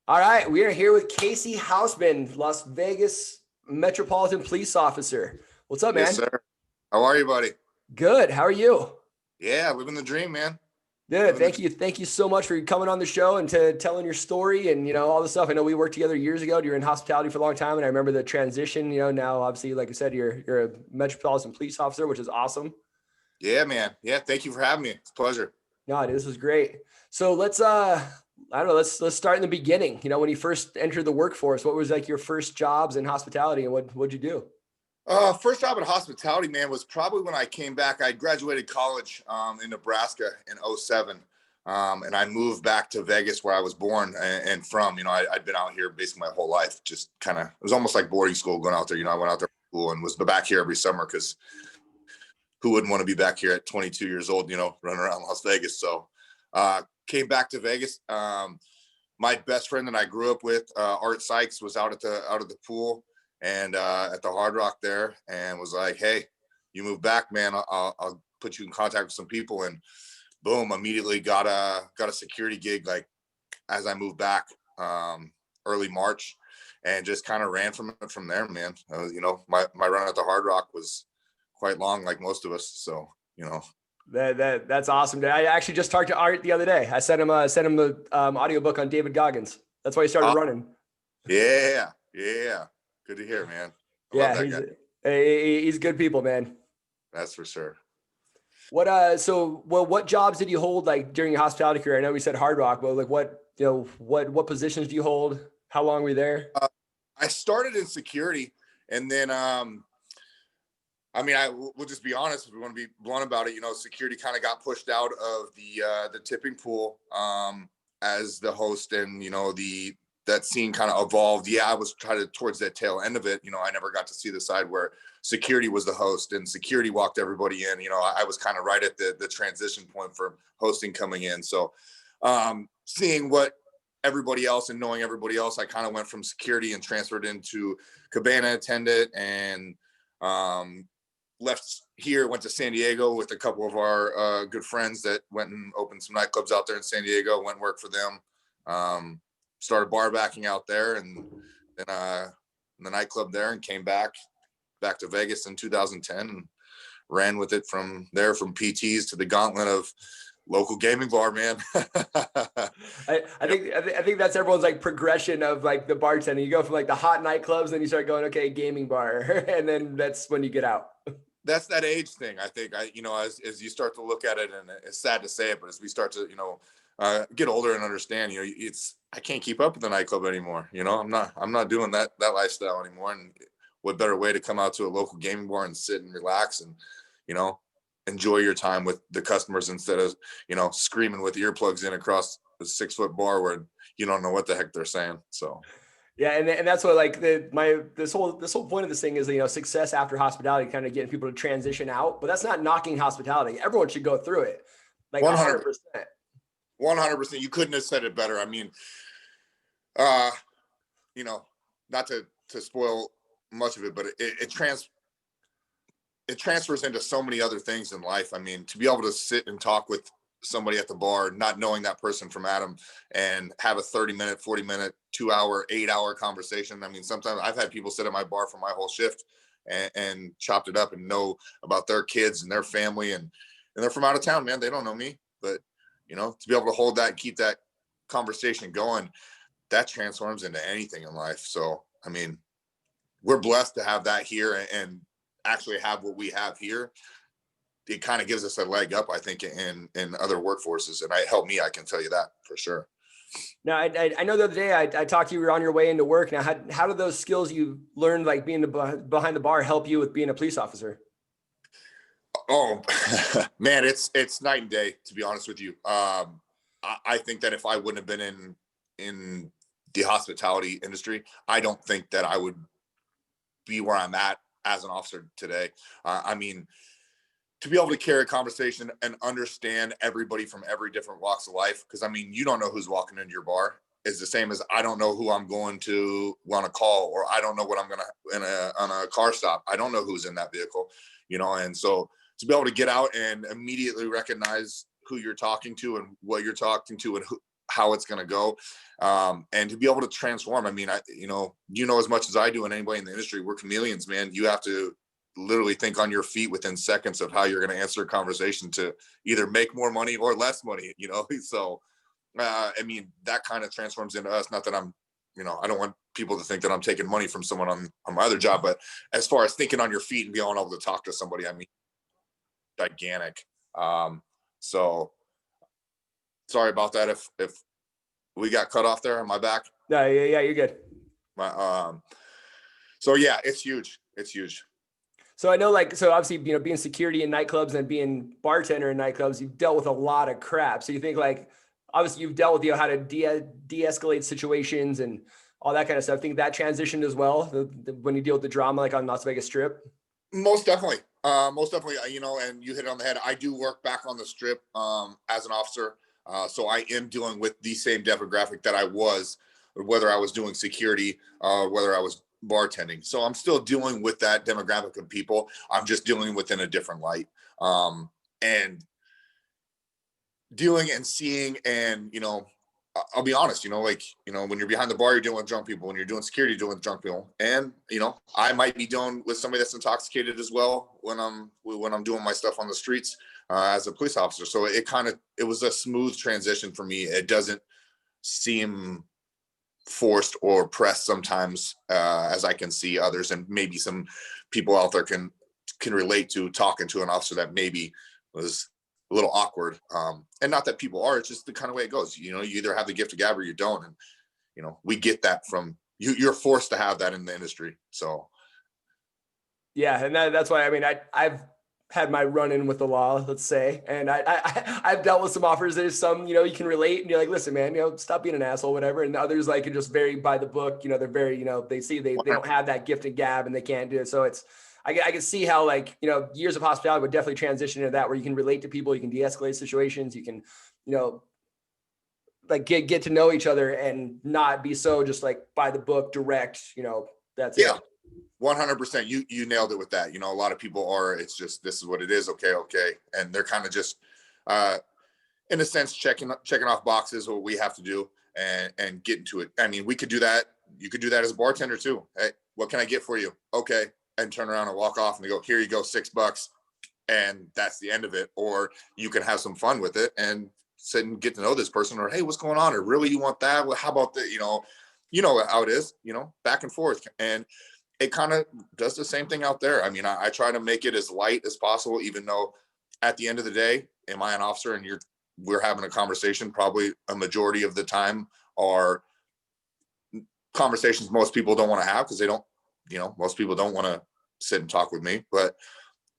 All right, we are here with KC Hausman, Las Vegas Metropolitan Police Officer. What's up, Yes, man? sir. How are you, buddy? Good. How are you? Yeah, living the dream, man. Good. Living the Thank dream. you. Thank you so much for coming on the show and to telling your story and all the stuff. I know we worked together years ago. You were in hospitality for a long time, and I remember the transition. Now obviously, like I said, you're a Metropolitan Police Officer, which is awesome. Yeah, man. Yeah, thank you for having me. It's a pleasure. No, this was great. So let's I don't know, let's start in the beginning. When you first entered the workforce, what was like your first jobs in hospitality and what'd you do? First job in hospitality, man, was probably when I came back. I graduated college in Nebraska in '07. And I moved back to Vegas where I was born and from. I'd been out here basically my whole life. Just kind of, it was almost like boarding school going out there. I went out there for school and was back here every summer because who wouldn't want to be back here at 22 years old, running around Las Vegas. So came back to Vegas. My best friend that I grew up with, Art Sykes, was out at the pool and at the Hard Rock there, and was like, "Hey, you move back, man. I'll put you in contact with some people." And boom, immediately got a security gig like as I moved back early March, and just kind of ran from there, man. My run at the Hard Rock was quite long, like most of us. So That's awesome. I actually just talked to Art the other day. I sent him the audiobook on David Goggins. That's why he started running. Yeah. Good to hear, man. I love that guy. He's good people, man. That's for sure. What jobs did you hold like during your hospitality career? I know we said Hard Rock, but like what positions do you hold? How long were you there? I started in security, and then we'll just be honest. If we want to be blunt about it, security kind of got pushed out of the tipping pool as the host, and that scene kind of evolved. Yeah, I was trying to towards that tail end of it. I never got to see the side where security was the host and security walked everybody in. I was kind of right at the transition point for hosting coming in. So seeing what everybody else and knowing everybody else, I kind of went from security and transferred into cabana attendant, and left here, went to San Diego with a couple of our good friends that went and opened some nightclubs out there in San Diego, went and worked for them. Started bar backing out there, and then the nightclub there, and came back to Vegas in 2010 and ran with it from there, from PTs to the gauntlet of local gaming bar, man. I think that's everyone's like progression of like the bartending. You go from like the hot nightclubs, then you start going, okay, gaming bar. And then that's when you get out. That's that age thing. I think as you start to look at it, and it's sad to say it, but as we start to, get older and understand, I can't keep up with the nightclub anymore. I'm not doing that lifestyle anymore. And what better way to come out to a local gaming bar and sit and relax and, enjoy your time with the customers instead of, screaming with earplugs in across a 6-foot bar where you don't know what the heck they're saying. So. Yeah, and that's what like this whole point of this thing is success after hospitality, kind of getting people to transition out. But that's not knocking hospitality. Everyone should go through it, like 100%. 100%. You couldn't have said it better. I mean, not to spoil much of it, but it transfers into so many other things in life. I mean, to be able to sit and talk with somebody at the bar, not knowing that person from Adam, and have a 30-minute, 40-minute, 2-hour, 8-hour conversation. I mean, sometimes I've had people sit at my bar for my whole shift and chopped it up and know about their kids and their family, and they're from out of town, man. They don't know me, but to be able to hold that and keep that conversation going, that transforms into anything in life. So, I mean, we're blessed to have that here and actually have what we have here. It kind of gives us a leg up, I think, in other workforces, and it helped me. I can tell you that for sure. Now, I know the other day I talked to you, were on your way into work. Now, how do those skills you learned, like being behind the bar, help you with being a police officer? Oh, man, it's night and day, to be honest with you. I think that if I wouldn't have been in the hospitality industry, I don't think that I would be where I'm at as an officer today. I mean, to be able to carry a conversation and understand everybody from every different walks of life, because I mean, you don't know who's walking into your bar, is the same as I don't know who I'm going to want to call, or I don't know what I'm going to on a car stop. I don't know who's in that vehicle, and so to be able to get out and immediately recognize who you're talking to and what you're talking to, and how it's going to go. And to be able to transform. I mean, you know, as much as I do and anybody in the industry, we're chameleons, man. You have to literally think on your feet within seconds of how you're going to answer a conversation to either make more money or less money, you know? So, I mean, that kind of transforms into us. Not that I'm, you know, I don't want people to think that I'm taking money from someone on my other job, but as far as thinking on your feet and being able to talk to somebody, I mean, gigantic. So sorry about that. If we got cut off there on my back. No, yeah, you're good. So yeah, it's huge. It's huge. So I know, like, so obviously, you know, being security in nightclubs and being bartender in nightclubs, you've dealt with a lot of crap. So you think, like, obviously you've dealt with, you know, how to de-escalate situations and all that kind of stuff. I think that transitioned as well when you deal with the drama, like on Las Vegas Strip. Most definitely. Most definitely, you know, and you hit it on the head. I do work back on the strip as an officer. So I am dealing with the same demographic that I was, whether I was doing security, whether I was bartending. So I'm still dealing with that demographic of people. I'm just dealing with in a different light. And dealing and seeing, and, you know, I'll be honest, you know, like, you know, when you're behind the bar, you're dealing with drunk people. When you're doing security, you're dealing with drunk people. And, you know, I might be dealing with somebody that's intoxicated as well when I'm doing my stuff on the streets as a police officer. So it was a smooth transition for me. It doesn't seem forced or pressed sometimes, as I can see others, and maybe some people out there can relate to talking to an officer that maybe was a little awkward. And not that people are, it's just the kind of way it goes. You know, you either have the gift of gab or you don't. And, you know, we get that from you. You're forced to have that in the industry. So. Yeah. And that's why, I mean, I've had my run in with the law, let's say. And I've dealt with some offers. There's some, you know, you can relate and you're like, listen, man, you know, stop being an asshole, whatever. And others like are just very by the book, you know, they're very, you know, they see they don't have that gift of gab and they can't do it. So I can see how, like, you know, years of hospitality would definitely transition into that, where you can relate to people, you can de-escalate situations, you can, you know, like get to know each other and not be so just like by the book, direct, you know, that's yeah. it. 100%. You nailed it with that. You know, a lot of people are, it's just, this is what it is. Okay. And they're kind of just, in a sense, checking off boxes, what we have to do and get into it. I mean, we could do that. You could do that as a bartender too. Hey, what can I get for you? Okay. And turn around and walk off and they go, here you go, $6. And that's the end of it. Or you can have some fun with it and sit and get to know this person, or, hey, what's going on? Or really, you want that? Well, how about that? You know how it is, you know, back and forth. And it kind of does the same thing out there. I mean, I try to make it as light as possible, even though at the end of the day, am I an officer and we're having a conversation, probably a majority of the time are conversations most people don't want to have because they don't, you know, most people don't want to sit and talk with me. But,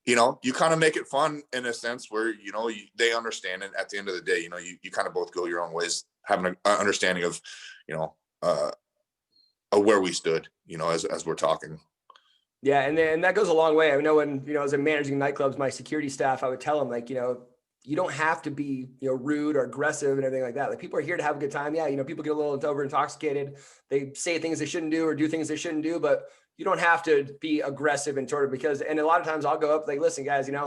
you know, you kind of make it fun in a sense where, you know, they understand. And at the end of the day, you know, you kind of both go your own ways, having an understanding of, you know, where we stood, you know, as we're talking. Yeah. And that goes a long way. I know when, you know, as I'm managing nightclubs, my security staff, I would tell them, like, you know, you don't have to be, you know, rude or aggressive and everything like that. Like, people are here to have a good time. Yeah. You know, people get a little over intoxicated. They say things they shouldn't do or do things they shouldn't do, but you don't have to be aggressive and sort of, because, and a lot of times I'll go up like, listen, guys, you know,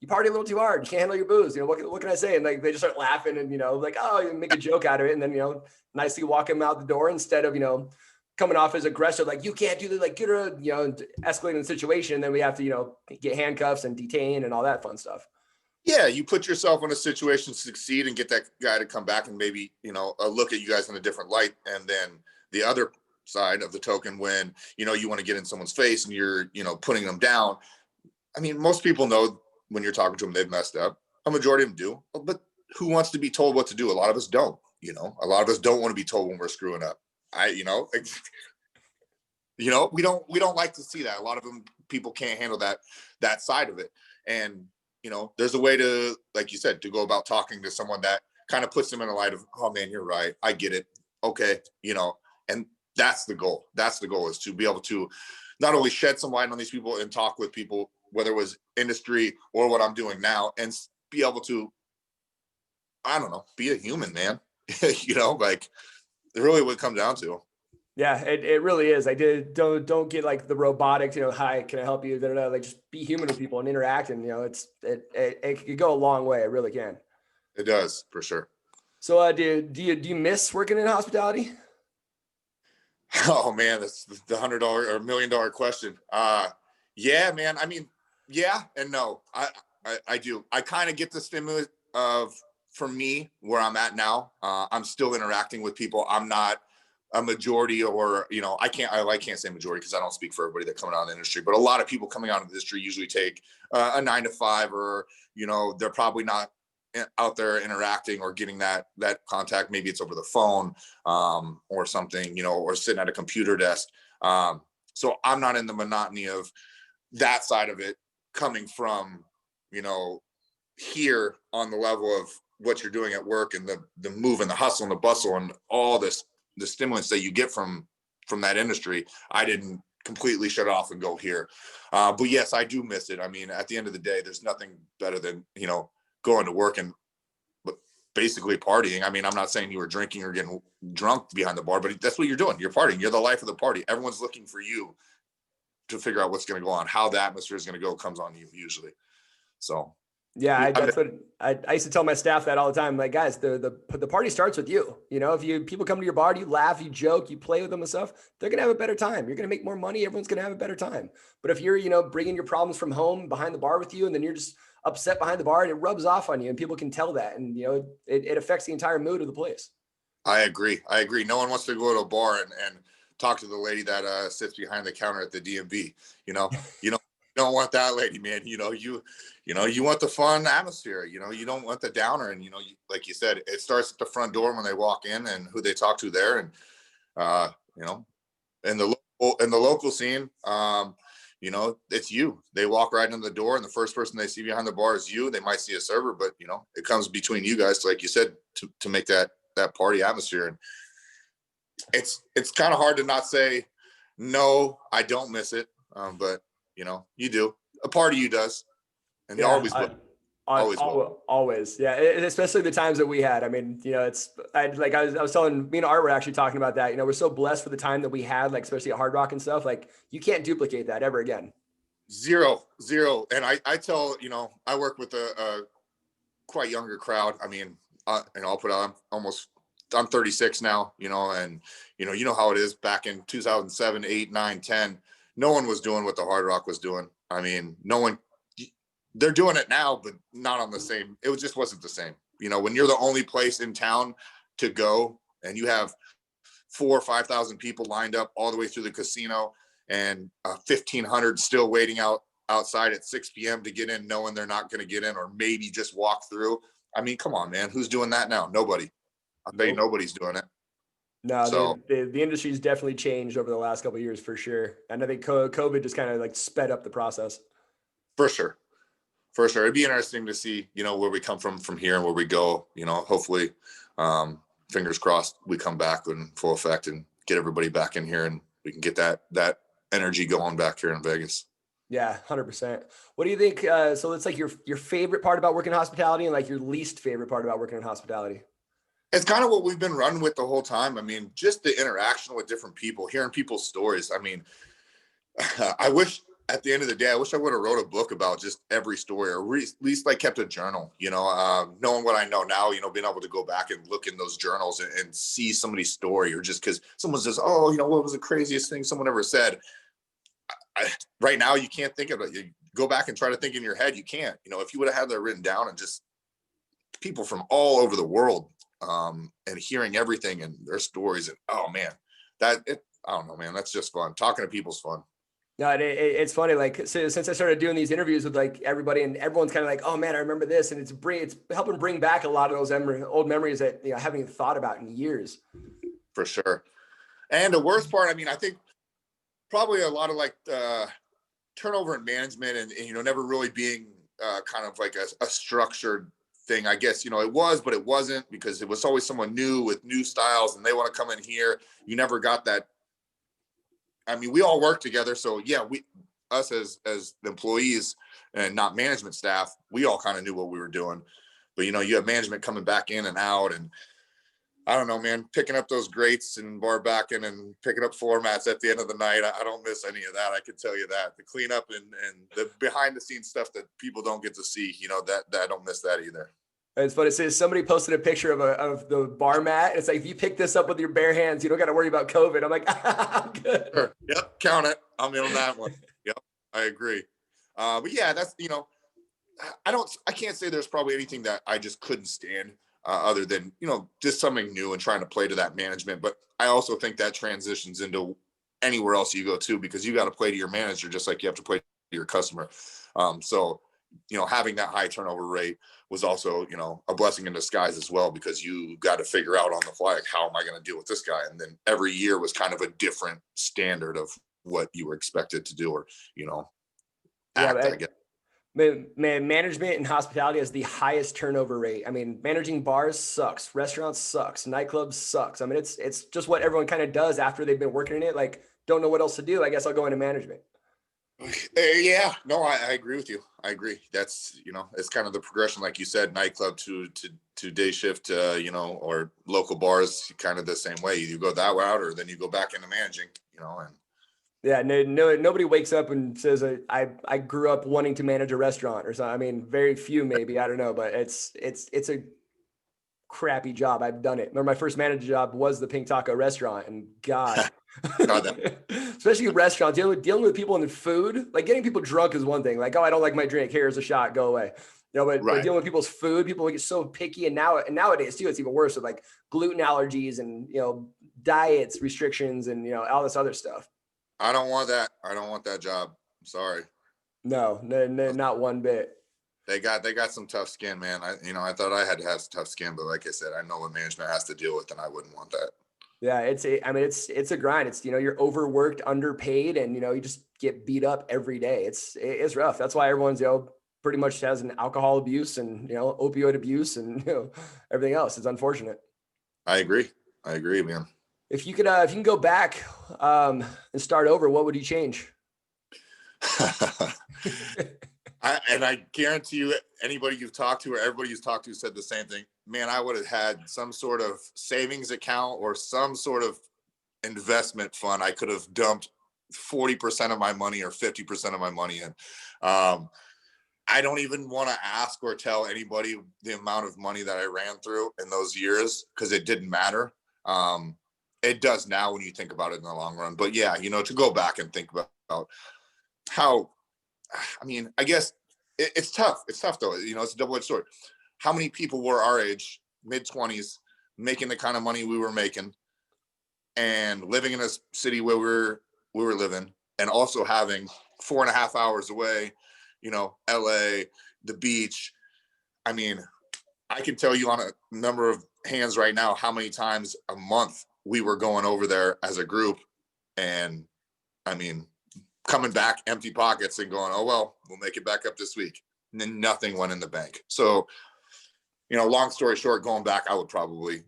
you party a little too hard. You can't handle your booze. You know, what can I say? And like, they just start laughing and, you know, like, oh, you make a joke out of it. And then, you know, nicely walk them out the door instead of, you know, coming off as aggressive, like, you can't do this, like, get her, you know, escalating the situation. And then we have to, you know, get handcuffs and detain and all that fun stuff. Yeah, you put yourself in a situation to succeed and get that guy to come back and maybe, you know, look at you guys in a different light. And then the other side of the token, when, you know, you want to get in someone's face and you're, you know, putting them down. I mean, most people know when you're talking to them, they've messed up. A majority of them do, but who wants to be told what to do? A lot of us don't, you know, a lot of us don't want to be told when we're screwing up. You know, we don't like to see that. A lot of them, people can't handle that side of it. And, you know, there's a way to, like you said, to go about talking to someone that kind of puts them in a light of, oh man, you're right. I get it. Okay. You know, and that's the goal. That's the goal, is to be able to not only shed some light on these people and talk with people, whether it was industry or what I'm doing now, and be able to, I don't know, be a human, man. You know, like, really what it comes down to. Yeah, it really is. Don't get like the robotics, you know, hi, can I help you? Da, da, da. Like, just be human with people and interact. And, you know, it could go a long way. It really can. It does, for sure. So, do you miss working in hospitality? Oh man, that's the $100 or $1 million question. Yeah, man. I mean, yeah and no. I do. I kind of get the stimulus of, for me, where I'm at now. I'm still interacting with people. I'm not a majority, or I can't say majority because I don't speak for everybody that coming out of the industry. But a lot of people coming out of the industry usually take a 9 to 5, or they're probably not out there interacting or getting that contact. Maybe it's over the phone, or something, or sitting at a computer desk. So I'm not in the monotony of that side of it, coming from, you know, here on the level of what you're doing at work, and the move and the hustle and the bustle and all this, the stimulants that you get from that industry. I didn't completely shut off and go here. But yes, I do miss it. I mean, at the end of the day, there's nothing better than, going to work and basically partying. I mean, I'm not saying you were drinking or getting drunk behind the bar, but that's what you're doing. You're partying. You're the life of the party. Everyone's looking for you to figure out what's going to go on. How the atmosphere is going to go comes on you usually. So Yeah, I that's what I used to tell my staff that all the time. Like, guys, the party starts with you. If people come to your bar, you laugh, you joke, you play with them and stuff, they're gonna have a better time. You're gonna make more money. Everyone's gonna have a better time. But if you're, bringing your problems from home behind the bar with you, and then you're just upset behind the bar, and it rubs off on you, and people can tell that, and it affects the entire mood of the place. I agree. I agree. No one wants to go to a bar and talk to the lady that sits behind the counter at the DMV. You don't want that lady, man. You want the fun atmosphere. You don't want the downer. And like you said, it starts at the front door when they walk in, and who they talk to there. And uh, you know, in the local scene, it's you. They walk right in the door, and the first person they see behind the bar is you. They might see a server, but it comes between you guys, like you said, to make that party atmosphere. And it's kind of hard to not say no. I don't miss it, but you do. A part of you does, and you Yeah, always will. Always will. always. Yeah, especially the times that we had. I mean, I was telling me and Art were actually talking about that. We're so blessed for the time that we had, like especially at Hard Rock and stuff. Like you can't duplicate that ever again. Zero, zero. And I tell, I work with a quite younger crowd. I mean, I'll put on I'm 36 now, and how it is back in 2007, 8, 9, 10. No one was doing what the Hard Rock was doing. I mean, no one. They're doing it now, but not on the same. It just wasn't the same. When you're the only place in town to go, and you have 4,000 or 5,000 people lined up all the way through the casino, and 1,500 still waiting outside at 6 p.m. to get in, knowing they're not going to get in, or maybe just walk through. I mean, come on, man. Who's doing that now? Nobody. I'll tell you, Nope. nobody's doing it. No, So the industry's definitely changed over the last couple of years for sure. And I think COVID just kind of like sped up the process. for sure, for sure, it'd be interesting to see, where we come from here and where we go. Hopefully, fingers crossed, we come back in full effect and get everybody back in here, and we can get that energy going back here in Vegas. Yeah, 100%. What do you think? So it's like your favorite part about working in hospitality, and like your least favorite part about working in hospitality. It's kind of what we've been running with the whole time. I mean, just the interaction with different people, hearing people's stories. I mean, I wish at the end of the day, I wish I would have wrote a book about just every story, or at least like kept a journal, knowing what I know now, being able to go back and look in those journals and see somebody's story, or just because someone says, oh, what was the craziest thing someone ever said? Right now, you can't think of it. You go back and try to think in your head. You can't, if you would have had that written down, and just people from all over the world, and hearing everything and their stories, and oh man, I don't know, man, that's just fun. Talking to people's fun. No, it's funny. Like since I started doing these interviews with like everybody, and everyone's kind of like, "Oh man, I remember this," and it's helping bring back a lot of those old memories that I haven't even thought about in years. For sure. And the worst part, I mean, I think probably a lot of like turnover in management, and never really being kind of like a structured thing. I guess it was, but it wasn't, because it was always someone new with new styles, and they want to come in here. You never got that. I mean, we all work together, so yeah, us as the employees and not management staff, we all kind of knew what we were doing. But you have management coming back in and out, and I don't know, man, picking up those grates and bar backing and picking up floor mats at the end of the night. I don't miss any of that. I can tell you that. The cleanup and the behind the scenes stuff that people don't get to see, that I don't miss that either. It's funny. It says somebody posted a picture of the bar mat. It's like, if you pick this up with your bare hands, you don't got to worry about COVID. I'm like, I'm good. Sure. Yep. Count it. I'm in on that one. Yep. I agree. But yeah, that's, I can't say there's probably anything that I just couldn't stand other than, just something new and trying to play to that management. But I also think that transitions into anywhere else you go to, because you got to play to your manager, just like you have to play to your customer. So, having that high turnover rate was also, a blessing in disguise as well, because you got to figure out on the fly, like, how am I going to deal with this guy? And then every year was kind of a different standard of what you were expected to do, or, act, I guess. Man, management and hospitality has the highest turnover rate. I mean, managing bars sucks, restaurants sucks, nightclubs sucks. I mean, it's just what everyone kind of does after they've been working in it. Like, don't know what else to do. I guess I'll go into management. Yeah, no, I agree with you. I agree. That's, it's kind of the progression, like you said, nightclub to day shift, or local bars, kind of the same way. You go that route, or then you go back into managing, and yeah, nobody wakes up and says, I grew up wanting to manage a restaurant or something. I mean, very few, maybe, I don't know, but it's a crappy job. I've done it. Remember, my first manager job was the Pink Taco restaurant, and God, especially restaurants, dealing with people and food, like getting people drunk is one thing. Like, oh, I don't like my drink. Here's a shot. Go away. But dealing with people's food, people get so picky, and nowadays too, it's even worse with like gluten allergies and diets, restrictions, and all this other stuff. I don't want that. I don't want that job. I'm sorry. No, not one bit. They got some tough skin, man. I thought I had to have some tough skin, but like I said, I know what management has to deal with, and I wouldn't want that. Yeah, it's a grind. It's, you're overworked, underpaid, and, you just get beat up every day. It's rough. That's why everyone's, pretty much has an alcohol abuse and, opioid abuse and, everything else. It's unfortunate. I agree, man. If you can go back and start over, what would you change? I guarantee you, anybody you've talked to or everybody you've talked to said the same thing. Man, I would have had some sort of savings account or some sort of investment fund. I could have dumped 40% of my money or 50% of my money in. I don't even want to ask or tell anybody the amount of money that I ran through in those years, because it didn't matter. It does now when you think about it in the long run. But yeah, to go back and think about how, I guess it's tough. It's tough though. It's a double-edged sword. How many people were our age, mid-20s, making the kind of money we were making and living in a city where we were living, and also having 4.5 hours away, LA, the beach. I can tell you on a number of hands right now how many times a month we were going over there as a group, and coming back empty pockets and going, oh, well, we'll make it back up this week. And then nothing went in the bank. So, long story short, going back, I would probably,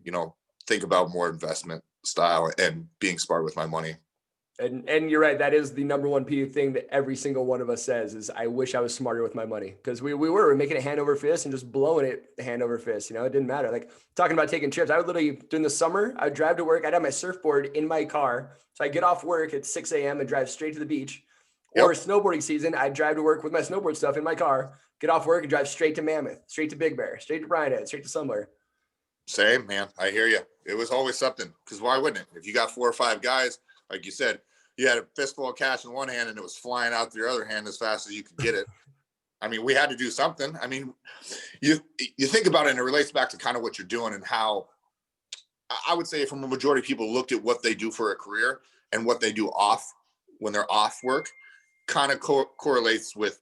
think about more investment style and being smart with my money. And you're right. That is the number one thing that every single one of us says is, I wish I was smarter with my money, because we were making it hand over fist and just blowing it hand over fist. It didn't matter. Like, talking about taking trips, I would literally, during the summer, I'd drive to work. I'd have my surfboard in my car. So I get off work at 6 a.m. and drive straight to the beach. Or snowboarding season, I'd drive to work with my snowboard stuff in my car, get off work and drive straight to Mammoth, straight to Big Bear, straight to Bryan Head, straight to somewhere. Same, man. I hear you. It was always something, because why wouldn't it? If you got 4 or 5 guys, like you said, you had a fistful of cash in one hand and it was flying out the other hand as fast as you could get it. We had to do something. You think about it, and it relates back to kind of what you're doing, and how I would say from a majority of people looked at what they do for a career and what they do when they're off work, kind of correlates with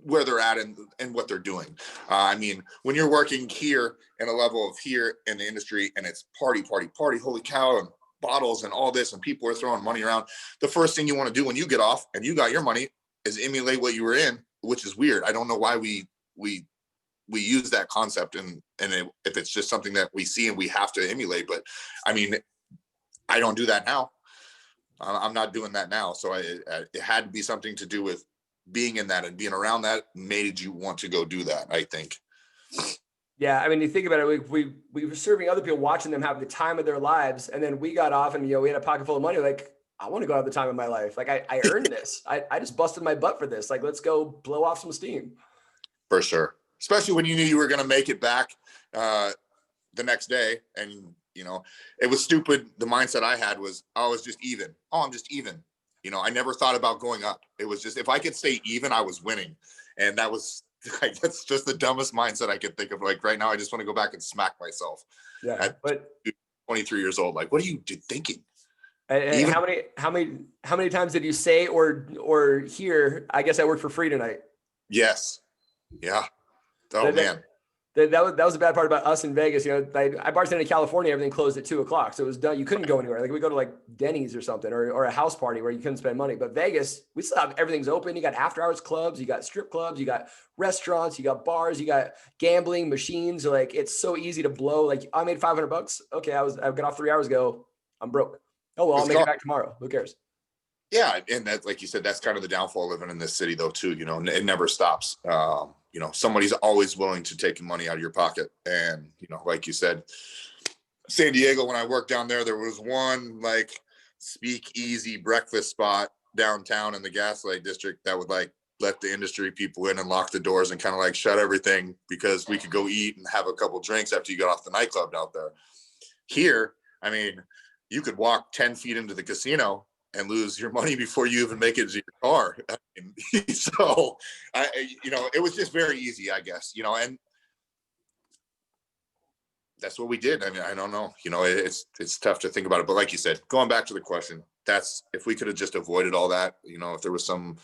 where they're at and what they're doing. When you're working here in a level of here in the industry, and it's party, holy cow, and bottles and all this, and people are throwing money around, the first thing you want to do when you get off and you got your money is emulate what you were in, which is weird. I don't know why we use that concept, and if it's just something that we see and we have to emulate. But I don't do that now. I'm not doing that now. So it had to be something to do with being in that and being around that made you want to go do that, I think. Yeah. You think about it, we were serving other people, watching them have the time of their lives. And then we got off and, we had a pocket full of money. Like, I want to go have the time of my life. Like, I earned this. I just busted my butt for this. Like, let's go blow off some steam. For sure. especially when you knew you were going to make it back the next day. And, it was stupid. The mindset I had was, oh, I was just even. Oh, I'm just even. I never thought about going up. It was just, if I could stay even, I was winning. And that was like, that's just the dumbest mindset I could think of. Like right now, I just want to go back and smack myself. Yeah. At But 23 years old. Like, what are you thinking? and how many times did you say or hear, I guess I worked for free tonight? Yes. Yeah. Oh man. That was the bad part about us in Vegas. I bartended in California. Everything closed at 2:00, so it was done. You couldn't go anywhere. Like we go to like Denny's or something, or a house party where you couldn't spend money. But Vegas, we still have everything's open. You got after hours clubs, you got strip clubs, you got restaurants, you got bars, you got gambling machines. Like it's so easy to blow. Like I made $500. Okay, I got off 3 hours ago. I'm broke. Oh well, I'll make it back tomorrow. Who cares? Yeah, and that, like you said, that's kind of the downfall living in this city, though, too. It never stops. Somebody's always willing to take money out of your pocket. And, like you said, San Diego, when I worked down there was one like speakeasy breakfast spot downtown in the Gaslight District that would like let the industry people in and lock the doors and kind of like shut everything because we could go eat and have a couple drinks after you got off the nightclub out there. Here, I mean, you could walk 10 feet into the casino and lose your money before you even make it to your car. So, it was just very easy, I guess, and that's what we did. I mean, I don't know, it's tough to think about it, but like you said, going back to the question, that's, if we could have just avoided all that, if there was some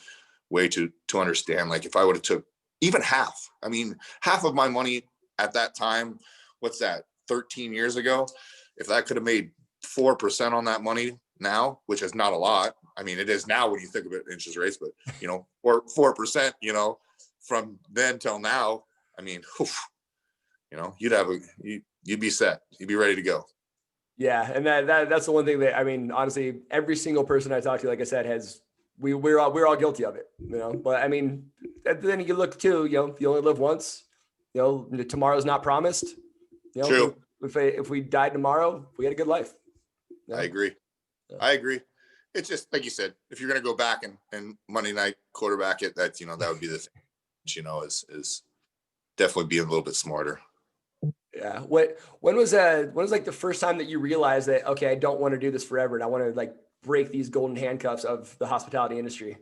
way to understand, like if I would have took even half of my money at that time, what's that, 13 years ago, if that could have made 4% on that money now, which is not a lot. I mean, it is now when you think of it interest rates, but or 4%, from then till now, I mean, you'd be set. You'd be ready to go. Yeah. And that's the one thing that, I mean, honestly, every single person I talked to, like I said, we're all guilty of it, but I mean, then you look too, you only live once, tomorrow's not promised. True. If we died tomorrow, we had a good life. I agree. I agree. It's just like you said, if you're going to go back and Monday night quarterback it, that would be the thing, is definitely being a little bit smarter. Yeah. When was like the first time that you realized that, okay, I don't want to do this forever and I want to like break these golden handcuffs of the hospitality industry?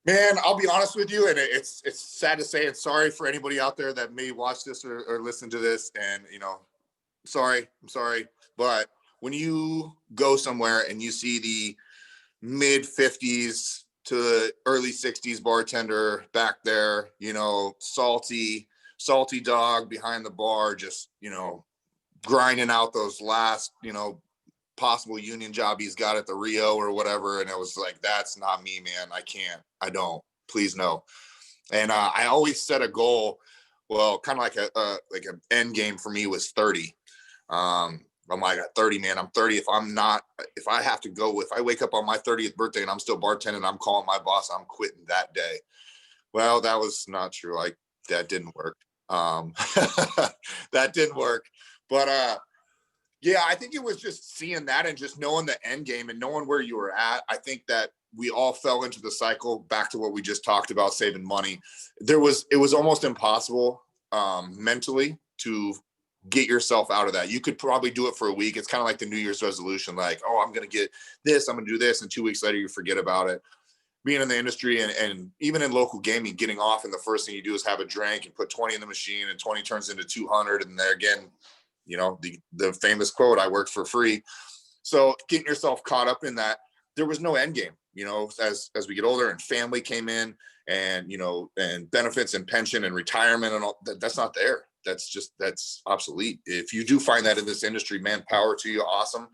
Man, I'll be honest with you, and it's sad to say, and sorry for anybody out there that may watch this or listen to this, and I'm sorry, but when you go somewhere and you see the mid 50s to early 60s bartender back there, salty dog behind the bar, just, grinding out those last, possible union job he's got at the Rio or whatever. And it was like, that's not me, man. I don't, please no. And I always set a goal. Well, kind of like an end game for me was 30. I'm like at 30, man, I'm 30. If I wake up on my 30th birthday and I'm still bartending, I'm calling my boss, I'm quitting that day. Well, that was not true. That didn't work. That didn't work. But yeah, I think it was just seeing that and just knowing the end game and knowing where you were at. I think that we all fell into the cycle back to what we just talked about, saving money. It was almost impossible mentally to get yourself out of that. You could probably do it for a week. It's kind of like the New Year's resolution, like, oh, I'm going to get this, I'm going to do this. And 2 weeks later, you forget about it. Being in the industry and even in local gaming, getting off and the first thing you do is have a drink and put 20 in the machine and 20 turns into 200. And there again, the famous quote, I worked for free. So getting yourself caught up in that, there was no end game, as we get older and family came in and, and benefits and pension and retirement and all that's not there. That's obsolete. If you do find that in this industry, man, power to you. Awesome.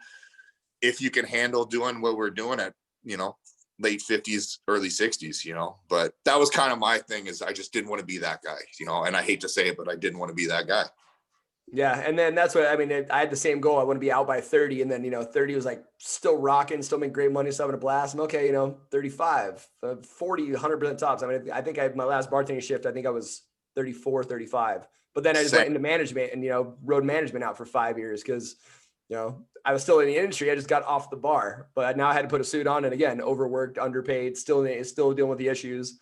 If you can handle doing what we're doing at, late 50s, early 60s, but that was kind of my thing, is I just didn't want to be that guy, and I hate to say it, but I didn't want to be that guy. Yeah. And then that's what, I mean, I had the same goal. I want to be out by 30. And then, 30 was like still rocking, still make great money, still having a blast. I'm okay, 35, 40, 100% tops. I mean, I think my last bartending shift, I think I was 34, 35. But then I just went into management and, rode management out for 5 years because, I was still in the industry. I just got off the bar, but now I had to put a suit on and again, overworked, underpaid, still dealing with the issues.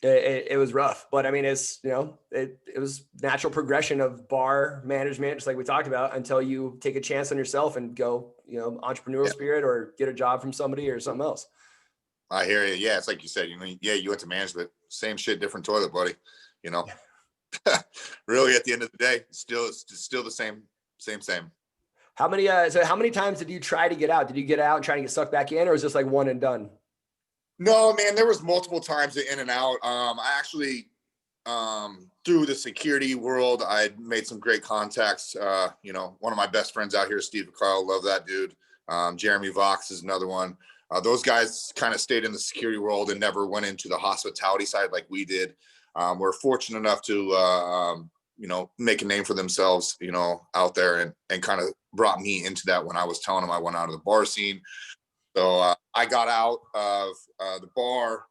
it was rough, but I mean, it's, you know, it was natural progression of bar management, just like we talked about, until you take a chance on yourself and go, you know, entrepreneurial Yeah, spirit or get a job from somebody or something else. I hear you. Yeah, it's like you said, you know, yeah, you went to management, same shit, different toilet, buddy. You know, really at the end of the day, it's still the same. So how many times did you try to get out? Did you get out and try to get sucked back in, or was this like one and done? No, man, there was multiple times in and out. I actually, through the security world, I made some great contacts. You know, one of my best friends out here, Steve Carl, love that dude. Jeremy Vox is another one. Those guys kind of stayed in the security world and never went into the hospitality side like we did. We're fortunate enough to, you know, make a name for themselves, you know, out there, and kind of brought me into that when I was telling them I went out of the bar scene. So I got out of the bar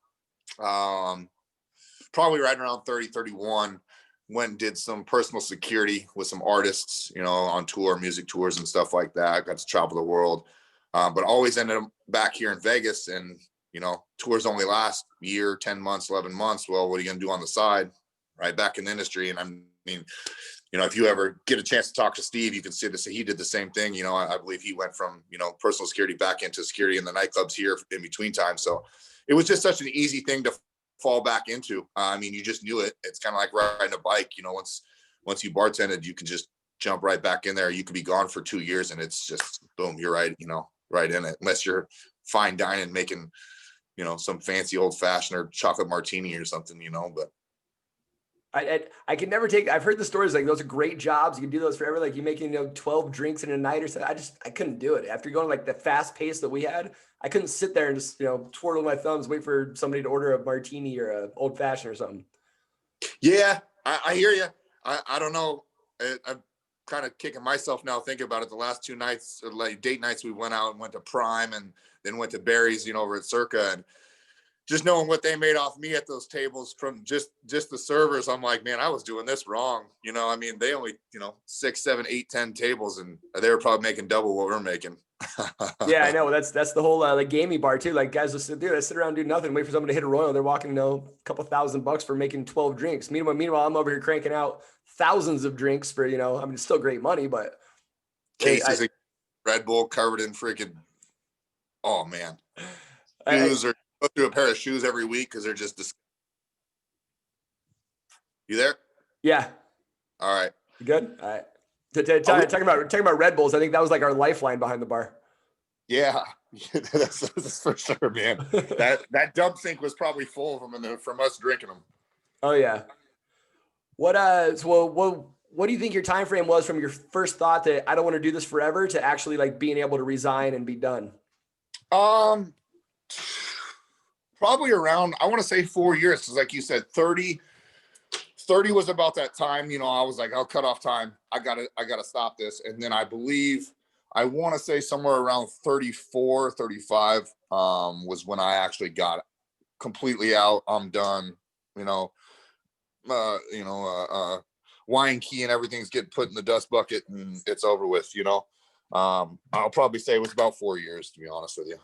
probably right around 30, 31, went and did some personal security with some artists, you know, on tour, music tours and stuff like that. Got to travel the world, but always ended up back here in Vegas. And, you know, tours only last a year, 10 months, 11 months. Well, what are you going to do on the side? Right back in the industry. And I mean, you know, if you ever get a chance to talk to Steve, you can see this. He did the same thing. You know, I believe he went from, you know, personal security back into security in the nightclubs here in between time. So it was just such an easy thing to fall back into. I mean, you just knew it. It's kind of like riding a bike. You know, once you bartended, you can just jump right back in there. You could be gone for 2 years and it's just boom, you're right, you know, right in it. Unless you're fine dining, making, you know, some fancy old fashioned or chocolate martini or something, you know, but I can never take. I've heard the stories like those are great jobs. You can do those forever. Like you making, you know, 12 drinks in a night or something. I couldn't do it after going like the fast pace that we had. I couldn't sit there and just, you know, twirl my thumbs, wait for somebody to order a martini or a old fashioned or something. yeah, I hear you. I don't know. I'm kind of kicking myself now thinking about it. The last 2 nights, like date nights, we went out and went to Prime and then went to Barry's, you know, over at Circa, and just knowing what they made off me at those tables from just the servers, I'm like, man, I was doing this wrong. You know, I mean, they only, you know, 6, 7, 8, 10 tables, and they were probably making double what we're making. Yeah, I know. That's the whole like gaming bar too. Like guys just sit around, do nothing, wait for someone to hit a royal. They're walking, you know, a couple $1,000 for making 12 drinks. Meanwhile, I'm over here cranking out thousands of drinks for, you know, I mean, it's still great money, but Cases of Red Bull covered in freaking, oh man, I shoes, or go through a pair of shoes every week because they're just. You there? yeah, All right. you good? All right. Talking about Red Bulls, I think that was like our lifeline behind the bar. Yeah, that's for sure, man. That dump sink was probably full of them, and from us drinking them. Oh yeah. What do you think your time frame was from your first thought that I don't want to do this forever to actually like being able to resign and be done? Um, Probably around, I want to say 4 years, because like you said, 30 was about that time. You know, I was like, I'll cut off time. I gotta stop this. And then I believe, I want to say somewhere around 34, 35 was when I actually got completely out. I'm done. You know, wine key and everything's getting put in the dust bucket and it's over with, you know. I'll probably say it was about 4 years, to be honest with you.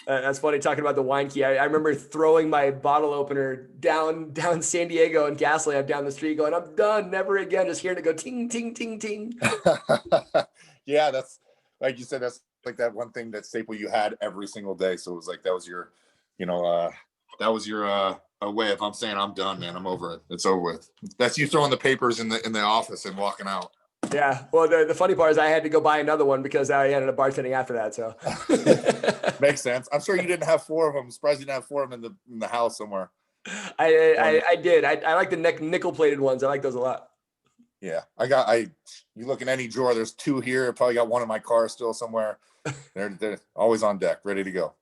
That's funny talking about the wine key. I remember throwing my bottle opener down San Diego and Gaslamp down the street, going, "I'm done, never again." Just hearing it go ting ting ting ting. Yeah, that's like you said. That's like that one thing, that staple you had every single day. So it was like that was your, you know, that was your a way of, I'm saying I'm done, man. I'm over it. It's over with. That's you throwing the papers in the office and walking out. Yeah. Well, the funny part is I had to go buy another one because I ended up bartending after that. So makes sense. I'm sure you didn't have 4 of them. I'm surprised you didn't have 4 of them in the house somewhere. I did. I like the nickel plated ones. I like those a lot. Yeah, you look in any drawer, there's 2 here. I probably got 1 in my car still somewhere. They're always on deck, ready to go.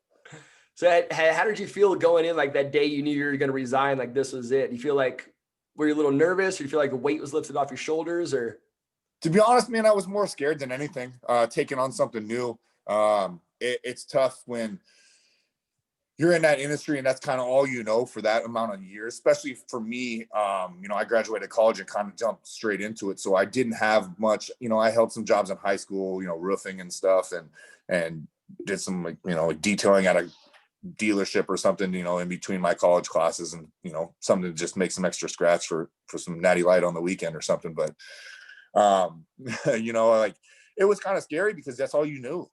So how did you feel going in, like that day you knew you were going to resign, like this was it? You feel like, were you a little nervous, or you feel like the weight was lifted off your shoulders, or? To be honest, man, I was more scared than anything, taking on something new. It's tough when you're in that industry and that's kind of all you know for that amount of years, especially for me. You know, I graduated college and kind of jumped straight into it. So I didn't have much, you know, I held some jobs in high school, you know, roofing and stuff, and did some, like, you know, detailing at a dealership or something, in between my college classes, and, something to just make some extra scratch for some natty light on the weekend or something. But, like, it was kind of scary because that's all you knew,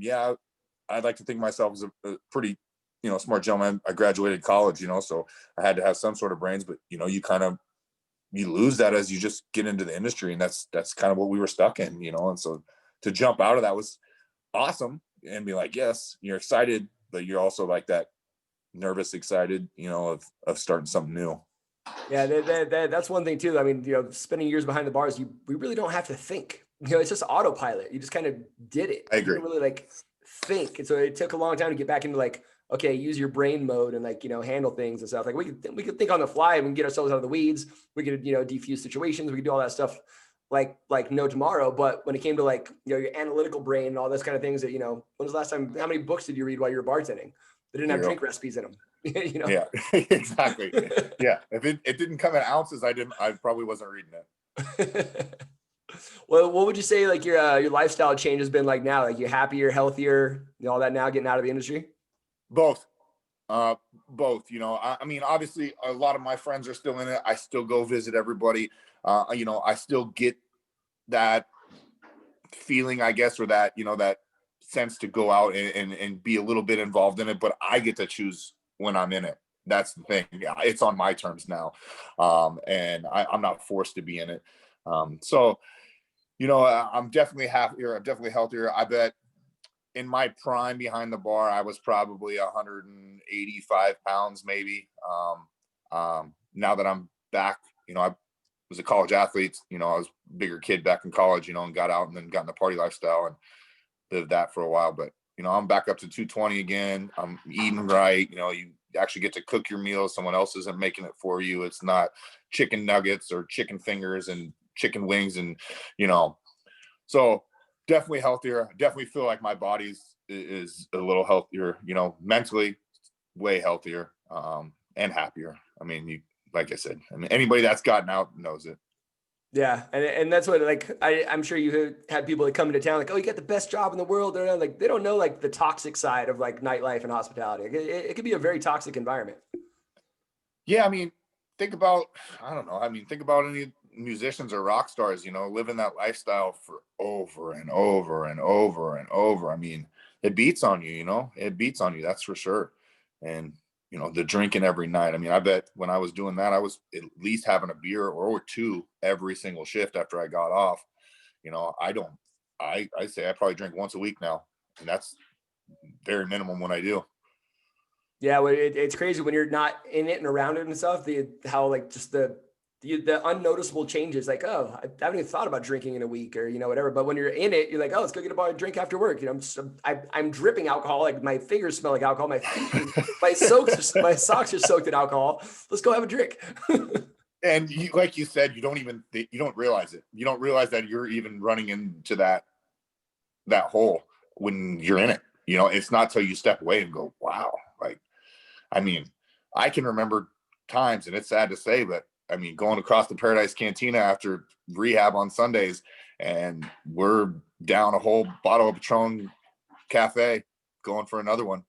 yeah, I'd like to think myself as a pretty, smart gentleman. I graduated college, so I had to have some sort of brains, but, you lose that as you just get into the industry. And that's kind of what we were stuck in, and so to jump out of that was awesome and be like, yes, you're excited, but you're also like that nervous, excited, of starting something new. Yeah, that's one thing too. I mean, spending years behind the bars, we really don't have to think. It's just autopilot. You just kind of did it. I You agree. didn't really like think. And so it took a long time to get back into like, okay, use your brain mode and like, handle things and stuff. Like we could think on the fly and we can get ourselves out of the weeds. We could, defuse situations. We could do all that stuff like no tomorrow. But when it came to like, your analytical brain and all those kind of things that, when was the last time, how many books did you read while you were bartending? They didn't have 0. drink recipes in them, Yeah, exactly. Yeah. If it didn't come in ounces, I probably wasn't reading it. Well, what would you say like your lifestyle change has been like now? Like you happier, healthier, all that now getting out of the industry? Both. Both. I mean, obviously, a lot of my friends are still in it. I still go visit everybody. I still get that feeling, I guess, or that that sense to go out and be a little bit involved in it. But I get to choose when I'm in it. That's the thing. Yeah, it's on my terms now, and I'm not forced to be in it. So I'm definitely happier. I'm definitely healthier. I bet in my prime behind the bar, I was probably 185 pounds, maybe. Now that I'm back, I was a college athlete. I was a bigger kid back in college, and got out and then got in the party lifestyle and lived that for a while. But, I'm back up to 220 again. I'm eating right. You actually get to cook your meals. Someone else isn't making it for you. It's not chicken nuggets or chicken fingers and chicken wings. And, so definitely healthier. Definitely feel like my body's is a little healthier, mentally way healthier, and happier. I mean, like I said, anybody that's gotten out knows it. Yeah, and that's what like I'm sure you had people that come into town like, oh, you got the best job in the world. They're not, like they don't know like the toxic side of like nightlife and hospitality. It could be a very toxic environment. Yeah, I mean, think about I don't know. I mean, think about any musicians or rock stars, living that lifestyle for over and over and over and over. I mean, it beats on you, it beats on you, that's for sure. And the drinking every night. I mean, I bet when I was doing that, I was at least having a beer or two every single shift after I got off. I don't I say I probably drink once a week now, and that's very minimum when I do. Yeah, well, it's crazy when you're not in it and around it and stuff. How like just the unnoticeable changes. Like, oh, I haven't even thought about drinking in a week or whatever. But when you're in it, you're like, oh, let's go get a bar and drink after work. I'm dripping alcohol. Like my fingers smell like alcohol. My feet, my socks are soaked in alcohol. Let's go have a drink. And like you said, you don't realize it. You don't realize that you're even running into that hole when you're in it. It's not till you step away and go, wow. Like, I mean, I can remember times, and it's sad to say, but I mean, going across the Paradise Cantina after rehab on Sundays, and we're down a whole bottle of Patron Cafe, going for another one.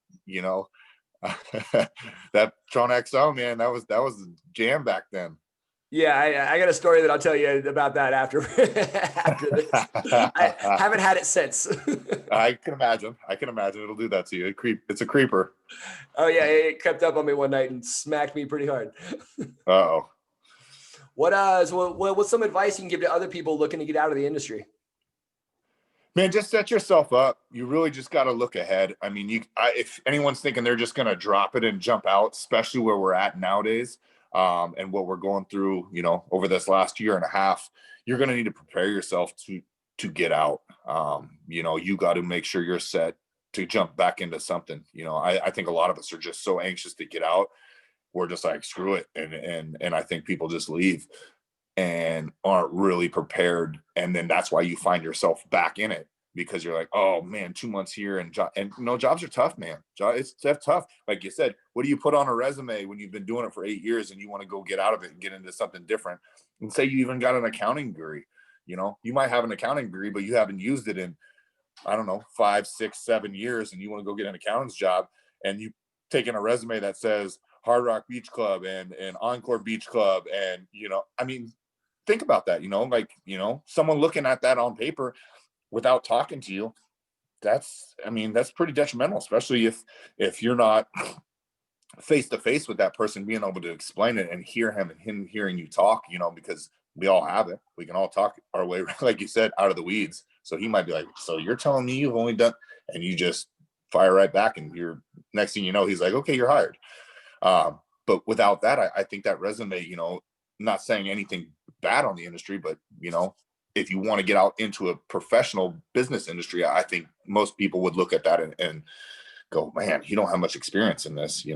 That Patron XO, man, that was the jam back then. Yeah, I got a story that I'll tell you about that after after this. I haven't had it since. I can imagine. It'll do that to you. It's a creeper. Oh yeah, it crept up on me one night and smacked me pretty hard. Uh-oh. What's some advice you can give to other people looking to get out of the industry? Man, just set yourself up. You really just got to look ahead. I mean, if anyone's thinking they're just going to drop it and jump out, especially where we're at nowadays, and what we're going through, over this last year and a half, you're going to need to prepare yourself to get out. You got to make sure you're set to jump back into something. I think a lot of us are just so anxious to get out. We're just like, screw it. And I think people just leave and aren't really prepared. And then that's why you find yourself back in it, because you're like, oh man, 2 months here. And jobs are tough, man. It's tough. Like you said, what do you put on a resume when you've been doing it for 8 years and you want to go get out of it and get into something different? And say you even got an accounting degree, you might have an accounting degree, but you haven't used it in, I don't know, 5, 6, 7 years, and you want to go get an accountant's job. and you take in a resume that says Hard Rock Beach Club and Encore Beach Club, and I mean, think about that. Like someone looking at that on paper without talking to you, that's pretty detrimental, especially if you're not face to face with that person, being able to explain it and hear him and him hearing you talk, because we all have it. We can all talk our way, like you said, out of the weeds. So he might be like, so you're telling me you've only done, and you just fire right back, and you're, next thing you know, he's like, okay, you're hired. But without that, I think that resume, not saying anything bad on the industry, but if you want to get out into a professional business industry, I think most people would look at that and go, man, you don't have much experience in this.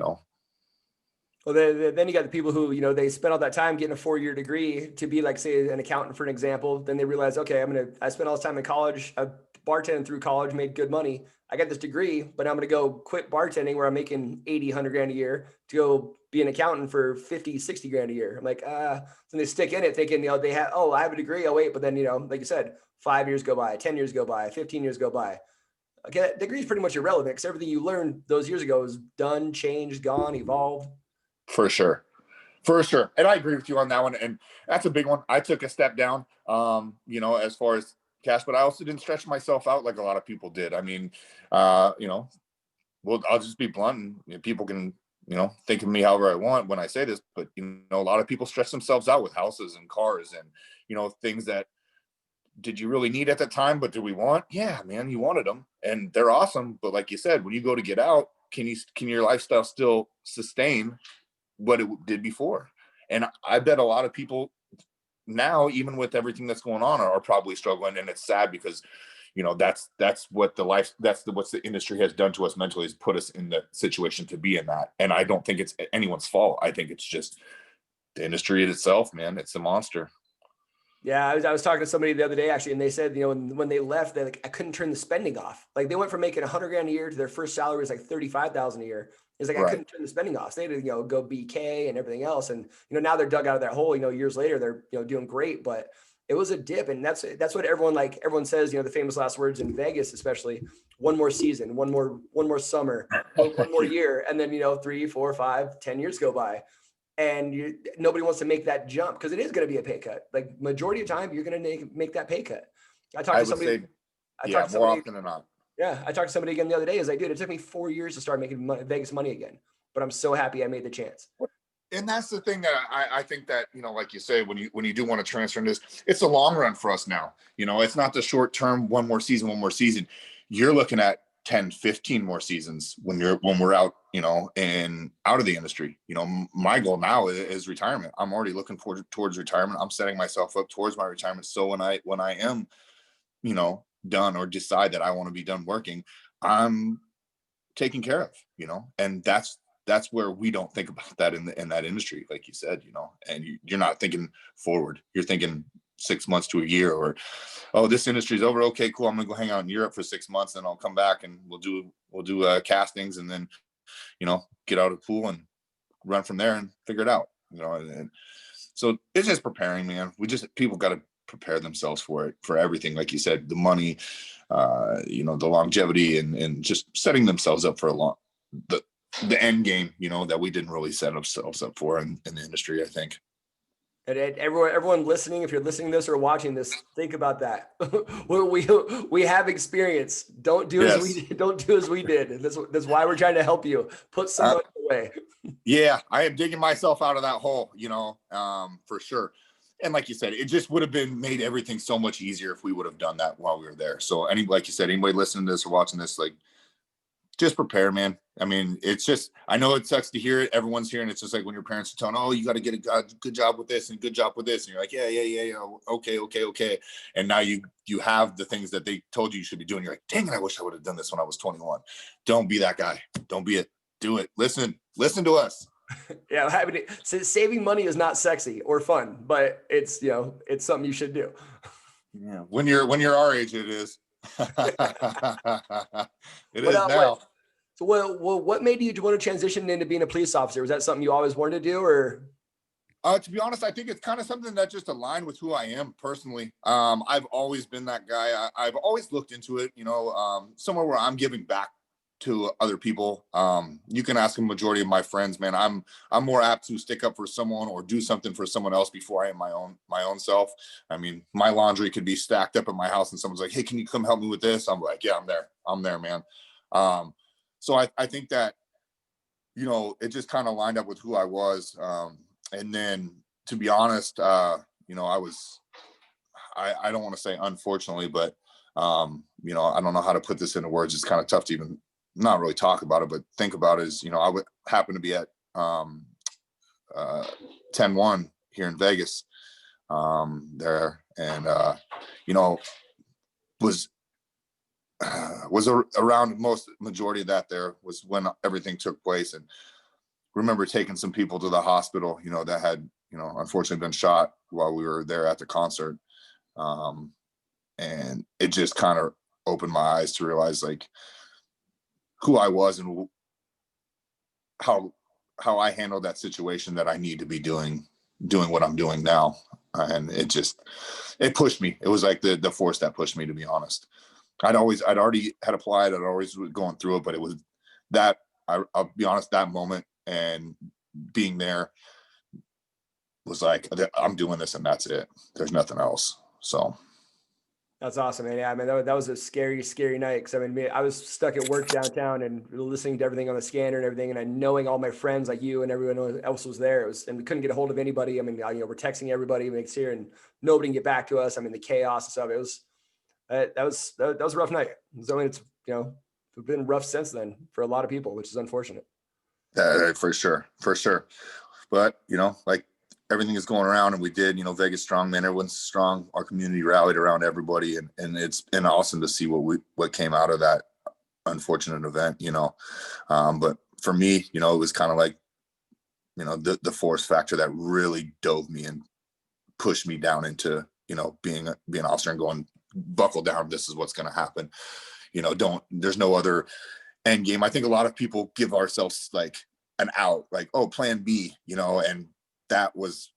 Well, then you got the people who, they spent all that time getting a 4-year degree to be like, say, an accountant, for an example. Then they realize, okay, I spent all this time in college, I bartended through college, made good money. I got this degree, but I'm going to go quit bartending where I'm making 80, 100 grand a year to go be an accountant for 50, 60 grand a year. I'm like, so they stick in it thinking, they have, I have a degree. Oh, wait. But then, like you said, 5 years go by, 10 years go by, 15 years go by. Okay, that degree is pretty much irrelevant because everything you learned those years ago is done, changed, gone, evolved. For sure. And I agree with you on that one. And that's a big one. I took a step down, as far as cash, but I also didn't stretch myself out like a lot of people did. I mean, well, I'll just be blunt, and people can, think of me however I want when I say this, but, a lot of people stretch themselves out with houses and cars and, things that did you really need at the time, but do we want? Yeah, man, you wanted them and they're awesome. But like you said, when you go to get out, can your lifestyle still sustain what it did before? And I bet a lot of people now, even with everything that's going on, are probably struggling. And it's sad because, that's what what the industry has done to us mentally, is put us in the situation to be in that. And I don't think it's anyone's fault. I think it's just the industry itself, man. It's a monster. Yeah, I was talking to somebody the other day actually, and they said, when they left, they like, I couldn't turn the spending off. Like they went from making 100 grand a year to their first salary was like 35,000 a year. It's like, I couldn't turn the spending off. So they had to, go BK and everything else. And, now they're dug out of that hole, years later, they're, doing great, but it was a dip. And that's what everyone says, the famous last words in Vegas, especially, one more season, one more summer, one more year. And then, 3, 4, 5, 10 years go by. And nobody wants to make that jump because it is going to be a pay cut. Like majority of the time, you're going to make that pay cut. I talked to somebody. More often than not. Yeah, I talked to somebody again the other day. Is like, dude, it took me 4 years to start making Vegas money again, but I'm so happy I made the chance. And that's the thing that I think that, like you say, when you do want to transfer in this, it's the long run for us now. It's not the short term, one more season. You're looking at 10, 15 more seasons when we're out, and out of the industry. My goal now is retirement. I'm already looking towards retirement. I'm setting myself up towards my retirement. So when I am, done, or decide that I want to be done working, I'm taken care of, and that's where we don't think about that in that industry, like you said, and you're not thinking forward. You're thinking 6 months to a year, or, oh, this industry's over. Okay, cool. I'm gonna go hang out in Europe for 6 months, and I'll come back and we'll do castings, and then, get out of the pool and run from there and figure it out. And so it's just preparing, man. People got to prepare themselves for everything. Like you said, the money, the longevity, and just setting themselves up for the end game, that we didn't really set ourselves up for in the industry, I think. And everyone listening, if you're listening to this or watching this, think about that. we have experience. Don't do as we did. That's why we're trying to help you put some money away. Yeah, I am digging myself out of that hole, for sure. And like you said, it just would have made everything so much easier if we would have done that while we were there. So like you said, anybody listening to this or watching this, like, just prepare, man. I mean, it's just, I know it sucks to hear it. Everyone's hearing it. It's just like when your parents are telling, oh, you got to get a good job with this and good job with this. And you're like, yeah. Okay. And now you have the things that they told you should be doing. You're like, dang it, I wish I would have done this when I was 21. Don't be that guy. Don't be it. Do it. Listen to us. Yeah. Saving money is not sexy or fun, but it's something you should do. Yeah. When you're our age, it is. It is now. So what made you want to transition into being a police officer? Was that something you always wanted to do, or? To be honest, I think it's kind of something that just aligned with who I am personally. I've always been that guy. I've always looked into it, somewhere where I'm giving back to other people. You can ask a majority of my friends, man. I'm more apt to stick up for someone or do something for someone else before I am my own self. I mean, my laundry could be stacked up at my house and someone's like, hey, can you come help me with this? I'm like, yeah, I'm there, man. So I think that, you know, it just kind of lined up with who I was. And then, to be honest, you know, I don't want to say unfortunately, but you know, I don't know how to put this into words. It's kind of tough to even not really talk about it, but think about it. Is, you know, I would happen to be at 10-1 here in Vegas there, and you know, was around most majority of that there was when everything took place. And remember taking some people to the hospital, you know, that had, you know, unfortunately been shot while we were there at the concert. And it just kind of opened my eyes to realize like who I was and how I handled that situation, that I need to be doing what I'm doing now. And it pushed me. It was like the force that pushed me, to be honest. I'd already had applied. I'd always going through it, but it was that I'll be honest, that moment and being there was like, I'm doing this and that's it. There's nothing else. So. That's awesome, man. Yeah, I mean, that was a scary, scary night. Cause I mean, I was stuck at work downtown and listening to everything on the scanner and everything. And I knowing all my friends like you and everyone else was there. And we couldn't get a hold of anybody. I mean, you know, we're texting everybody makes here and nobody can get back to us. I mean, the chaos and stuff, it was, that was a rough night. So I mean, it's, you know, it's been rough since then for a lot of people, which is unfortunate. For sure. But, you know, like everything is going around, and we did, you know, Vegas strong, man. Everyone's strong. Our community rallied around everybody. And it's been awesome to see what came out of that unfortunate event, you know. But for me, you know, it was kind of like, you know, the force factor that really dove me and pushed me down into, you know, being an officer and going, buckle down. This is what's going to happen. You know, there's no other end game. I think a lot of people give ourselves like an out, like, oh, plan B, you know, and that was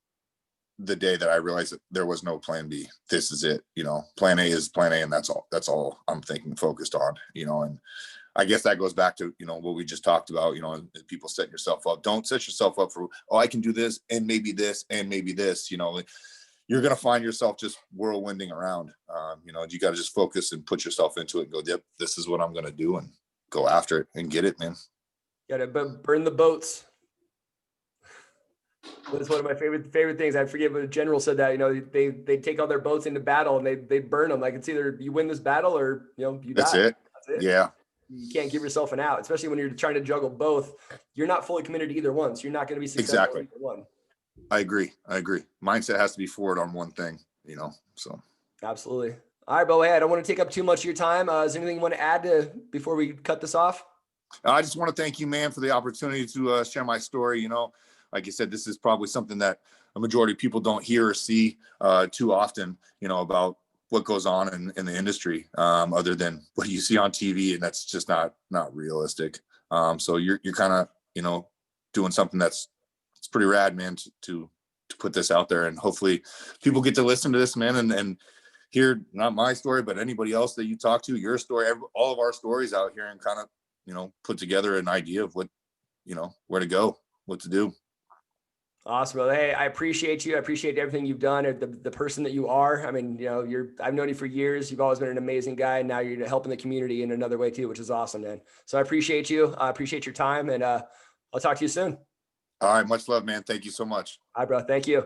the day that I realized that there was no plan B. This is it, you know, plan A is plan A. And that's all I'm focused on, you know. And I guess that goes back to, you know, what we just talked about, you know, people setting yourself up. Don't set yourself up for, oh, I can do this and maybe this and maybe this, you know. You're going to find yourself just whirlwinding around. You know, you got to just focus and put yourself into it and go, yep, this is what I'm going to do, and go after it and get it, man. Got to burn the boats. That's one of my favorite things. I forget what the general said that, you know, they take all their boats into battle and they burn them. Like it's either you win this battle or, you know, you die. That's it. Yeah. You can't give yourself an out, especially when you're trying to juggle both. You're not fully committed to either one. So you're not going to be successful Exactly. in either one. I agree. Mindset has to be forward on one thing, you know, so. Absolutely. All right, Bo, hey, I don't want to take up too much of your time. Is there anything you want to add before we cut this off? I just want to thank you, man, for the opportunity to share my story. You know, like you said, this is probably something that a majority of people don't hear or see too often, you know, about what goes on in the industry, other than what you see on TV. And that's just not realistic. So you're kind of, you know, doing something it's pretty rad, man, to put this out there, and hopefully people get to listen to this, man, and hear not my story, but anybody else that you talk to, your story, all of our stories out here, and kind of, you know, put together an idea of what, you know, where to go, what to do. Awesome, brother. Hey, I appreciate you. I appreciate everything you've done, the person that you are. I mean, you know, I've known you for years. You've always been an amazing guy. And now you're helping the community in another way too, which is awesome, man. So I appreciate you. I appreciate your time, and I'll talk to you soon. All right. Much love, man. Thank you so much. All right, bro. Thank you.